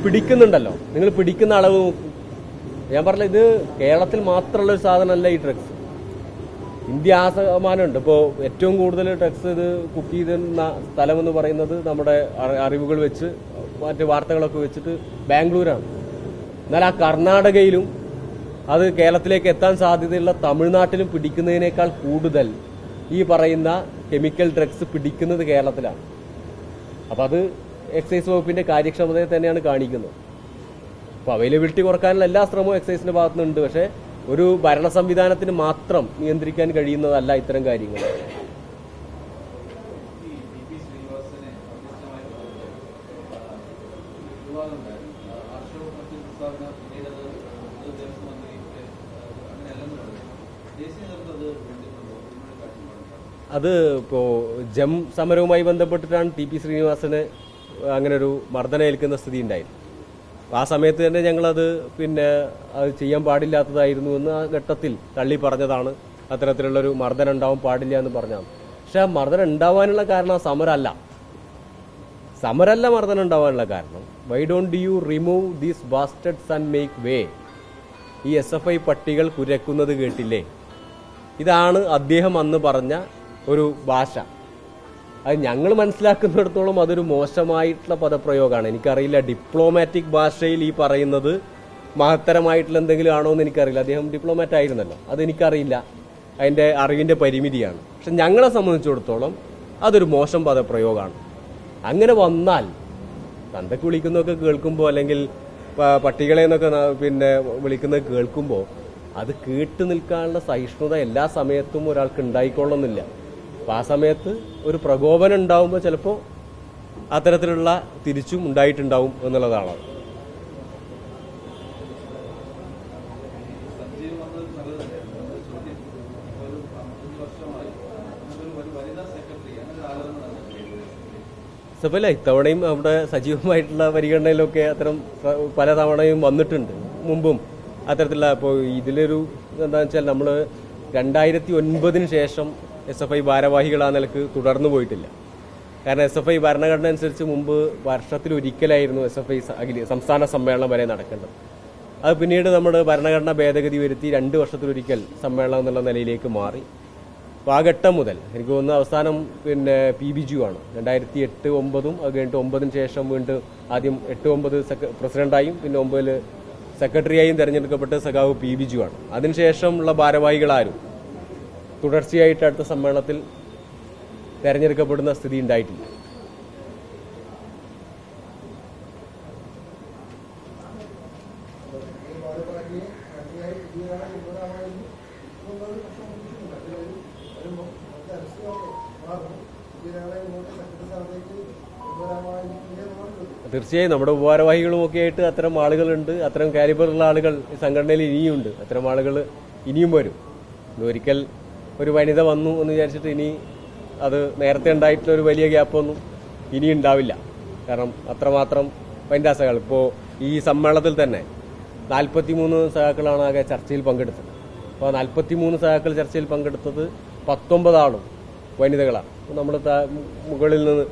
പിടിക്കുന്നുണ്ടല്ലോ, നിങ്ങൾ പിടിക്കുന്ന അളവ് നോക്കൂ. ഞാൻ പറഞ്ഞ ഇത് കേരളത്തിൽ മാത്രമുള്ള ഒരു സാധനമല്ല ഈ ഡ്രഗ്സ്. ഇന്ത്യ ആസമാനമുണ്ട്. ഇപ്പോൾ ഏറ്റവും കൂടുതൽ ഡ്രഗ്സ് ഇത് കുക്ക് ചെയ്യുന്ന സ്ഥലമെന്ന് പറയുന്നത് നമ്മുടെ അറിവുകൾ വെച്ച് മറ്റ് വാർത്തകളൊക്കെ വെച്ചിട്ട് ബാംഗ്ലൂരാണ്. എന്നാൽ ആ കർണാടകയിലും അത് കേരളത്തിലേക്ക് എത്താൻ സാധ്യതയുള്ള തമിഴ്നാട്ടിലും പിടിക്കുന്നതിനേക്കാൾ കൂടുതൽ ഈ പറയുന്ന കെമിക്കൽ ഡ്രഗ്സ് പിടിക്കുന്നത് കേരളത്തിലാണ്. അപ്പം അത് എക്സൈസ് വകുപ്പിന്റെ കാര്യക്ഷമതയെ തന്നെയാണ് കാണിക്കുന്നത്. അപ്പോൾ അവൈലബിലിറ്റി കുറക്കാനുള്ള എല്ലാ ശ്രമവും എക്സൈസിന്റെ ഭാഗത്തുനിന്നുണ്ട്. പക്ഷേ ഒരു ഭരണ സംവിധാനത്തിന് മാത്രം നിയന്ത്രിക്കാൻ കഴിയുന്നതല്ല ഇത്തരം കാര്യങ്ങൾ. അത് ഇപ്പോൾ ജം സമരവുമായി ബന്ധപ്പെട്ടിട്ടാണ് ടി പി ശ്രീനിവാസന് അങ്ങനെ ഒരു മർദ്ദനമേൽക്കുന്ന സ്ഥിതി ഉണ്ടായിരുന്നു. ആ സമയത്ത് തന്നെ ഞങ്ങളത് അത് ചെയ്യാൻ പാടില്ലാത്തതായിരുന്നു എന്ന് ആ ഘട്ടത്തിൽ തള്ളി പറഞ്ഞതാണ്. അത്തരത്തിലുള്ളൊരു മർദ്ദനം ഉണ്ടാവാൻ പാടില്ല എന്ന് പറഞ്ഞതാണ്. പക്ഷെ ആ മർദ്ദനം ഉണ്ടാവാനുള്ള കാരണം സമരല്ല മർദ്ദനം ഉണ്ടാവാനുള്ള കാരണം. Why don't you remove these bastards and make way? ഈ SFI പട്ടികൾ കുരക്കുന്നത് കേട്ടില്ലേ? ഇതാണ് അദ്ദേഹം അന്ന് പറഞ്ഞ ഒരു ഭാഷ. അത് ഞങ്ങൾ മനസ്സിലാക്കുന്നിടത്തോളം അതൊരു മോശമായിട്ടുള്ള പദപ്രയോഗമാണ്. എനിക്കറിയില്ല ഡിപ്ലോമാറ്റിക് ഭാഷയിൽ ഈ പറയുന്നത് മഹത്തരമായിട്ടുള്ള എന്തെങ്കിലും ആണോ എന്ന് എനിക്കറിയില്ല. അദ്ദേഹം ഡിപ്ലോമാറ്റ് ആയിരുന്നല്ലോ, അതെനിക്കറിയില്ല, അതിൻ്റെ അറിവിൻ്റെ പരിമിതിയാണ്. പക്ഷെ ഞങ്ങളെ സംബന്ധിച്ചിടത്തോളം അതൊരു മോശം പദപ്രയോഗമാണ്. അങ്ങനെ വന്നാൽ തന്തക്ക് വിളിക്കുന്നതൊക്കെ കേൾക്കുമ്പോൾ, അല്ലെങ്കിൽ പട്ടികളെ എന്നൊക്കെ വിളിക്കുന്നത് കേൾക്കുമ്പോൾ അത് കേട്ടു നിൽക്കാനുള്ള സഹിഷ്ണുത എല്ലാ സമയത്തും ഒരാൾക്ക് ഉണ്ടായിക്കൊള്ളുന്നില്ല. അപ്പം ആ സമയത്ത് ഒരു പ്രകോപനം ഉണ്ടാവുമ്പോൾ ചിലപ്പോൾ അത്തരത്തിലുള്ള തിരിച്ചും ഉണ്ടായിട്ടുണ്ടാവും എന്നുള്ളതാണ്. സഭയില്ല, ഇത്തവണയും അവിടെ സജീവമായിട്ടുള്ള പരിഗണനയിലൊക്കെ അത്തരം പല തവണയും വന്നിട്ടുണ്ട്. മുമ്പും അത്തരത്തിലുള്ള ഇപ്പോൾ ഇതിലൊരു എന്താണെന്ന് വെച്ചാൽ നമ്മൾ 2009 ശേഷം SFI ഭാരവാഹികൾ ആ നിലക്ക് തുടർന്നു പോയിട്ടില്ല. കാരണം SFI ഭരണഘടന അനുസരിച്ച് മുമ്പ് വർഷത്തിലൊരിക്കലായിരുന്നു SFI സംസ്ഥാന സമ്മേളനം വരെ നടക്കേണ്ടത്. അത് പിന്നീട് നമ്മൾ ഭരണഘടന ഭേദഗതി വരുത്തി 2 വർഷത്തിലൊരിക്കൽ സമ്മേളനം എന്നുള്ള നിലയിലേക്ക് മാറി. അപ്പോൾ ആ ഘട്ടം മുതൽ എനിക്ക് തോന്നുന്നു അവസാനം PBGU ആണ് 2008, 2009. അത് കഴിഞ്ഞിട്ട് 2009 ശേഷം വീണ്ടും ആദ്യം 8, 9 പ്രസിഡന്റായും പിന്നെ 9 സെക്രട്ടറിയായും തെരഞ്ഞെടുക്കപ്പെട്ട സഖാവ് PBGU ആണ്. അതിനുശേഷമുള്ള ഭാരവാഹികളാരും തുടർച്ചയായിട്ട് അടുത്ത സമ്മേളനത്തിൽ തെരഞ്ഞെടുക്കപ്പെടുന്ന സ്ഥിതി ഉണ്ടായിട്ടില്ല. തീർച്ചയായും നമ്മുടെ ഉപഭാരവാഹികളും ഒക്കെ ആയിട്ട് അത്തരം ആളുകളുണ്ട്. അത്തരം കാലിബറുള്ള ആളുകൾ സംഘടനയിൽ ഇനിയുമുണ്ട്. അത്തരം ആളുകൾ ഇനിയും വരും. ഒരിക്കൽ ഒരു വനിത വന്നു എന്ന് വിചാരിച്ചിട്ട് ഇനി അത് നേരത്തെ ഉണ്ടായിട്ടുള്ള ഒരു വലിയ ഗ്യാപ്പൊന്നും ഇനി ഉണ്ടാവില്ല. കാരണം അത്രമാത്രം വനിതാ സഖാക്കൾ ഇപ്പോൾ ഈ സമ്മേളനത്തിൽ തന്നെ 43 സഖാക്കളാണ് ആകെ ചർച്ചയിൽ പങ്കെടുത്തത്. അപ്പോൾ 43 സഖാക്കൾ ചർച്ചയിൽ പങ്കെടുത്തത് 19 ആളും വനിതകളാണ്. നമ്മൾ മുകളിൽ നിന്ന്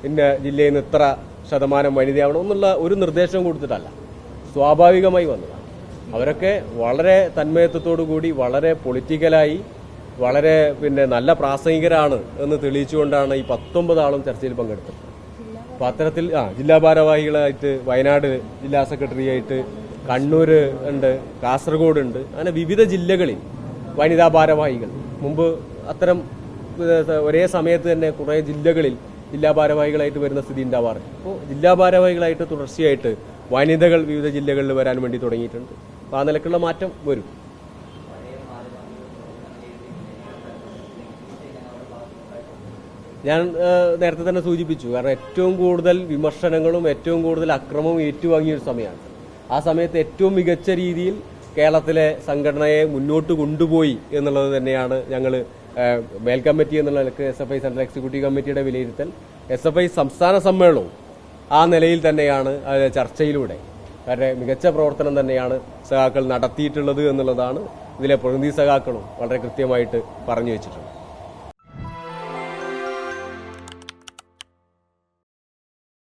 ഇന്ന ജില്ലയിൽ നിന്ന് ഇത്ര ശതമാനം വനിതയാവണം എന്നുള്ള ഒരു നിർദ്ദേശവും കൊടുത്തിട്ടല്ല, സ്വാഭാവികമായി വന്നതാണ്. അവരൊക്കെ വളരെ തന്മയത്വത്തോടു കൂടി വളരെ പൊളിറ്റിക്കലായി വളരെ നല്ല പ്രാസംഗികരാണ് എന്ന് തെളിയിച്ചുകൊണ്ടാണ് ഈ 19 ആളും ചർച്ചയിൽ പങ്കെടുത്തത്. അപ്പോൾ അത്തരത്തിൽ ജില്ലാ ഭാരവാഹികളായിട്ട് വയനാട് ജില്ലാ സെക്രട്ടറി ആയിട്ട് കണ്ണൂർ ഉണ്ട്, കാസർഗോഡ് ഉണ്ട്, അങ്ങനെ വിവിധ ജില്ലകളിൽ വനിതാ ഭാരവാഹികൾ. മുമ്പ് അത്തരം ഒരേ സമയത്ത് തന്നെ കുറേ ജില്ലകളിൽ ജില്ലാ ഭാരവാഹികളായിട്ട് വരുന്ന സ്ഥിതി ഉണ്ടാവാറ്. അപ്പോൾ ജില്ലാ ഭാരവാഹികളായിട്ട് തുടർച്ചയായിട്ട് വനിതകൾ വിവിധ ജില്ലകളിൽ വരാൻ വേണ്ടി തുടങ്ങിയിട്ടുണ്ട്. അപ്പോൾ ആ നിലക്കുള്ള മാറ്റം വരും. ഞാൻ നേരത്തെ തന്നെ സൂചിപ്പിച്ചു. കാരണം ഏറ്റവും കൂടുതൽ വിമർശനങ്ങളും ഏറ്റവും കൂടുതൽ അക്രമവും ഏറ്റുവാങ്ങിയ ഒരു സമയമാണ്. ആ സമയത്ത് ഏറ്റവും മികച്ച രീതിയിൽ കേരളത്തിലെ സംഘടനയെ മുന്നോട്ട് കൊണ്ടുപോയി എന്നുള്ളത് തന്നെയാണ് ഞങ്ങൾ മേൽക്കമ്മിറ്റി എന്നുള്ള നിലക്ക് SFI സെൻട്രൽ എക്സിക്യൂട്ടീവ് കമ്മിറ്റിയുടെ വിലയിരുത്തൽ. SFI സംസ്ഥാന സമ്മേളനവും ആ നിലയിൽ തന്നെയാണ് ചർച്ചയിലൂടെ വളരെ മികച്ച പ്രവർത്തനം തന്നെയാണ് സഖാക്കൾ നടത്തിയിട്ടുള്ളത് എന്നുള്ളതാണ് ഇതിലെ പ്രതിനിധി സഖാക്കളും വളരെ കൃത്യമായിട്ട് പറഞ്ഞു വെച്ചിട്ടുള്ളത്.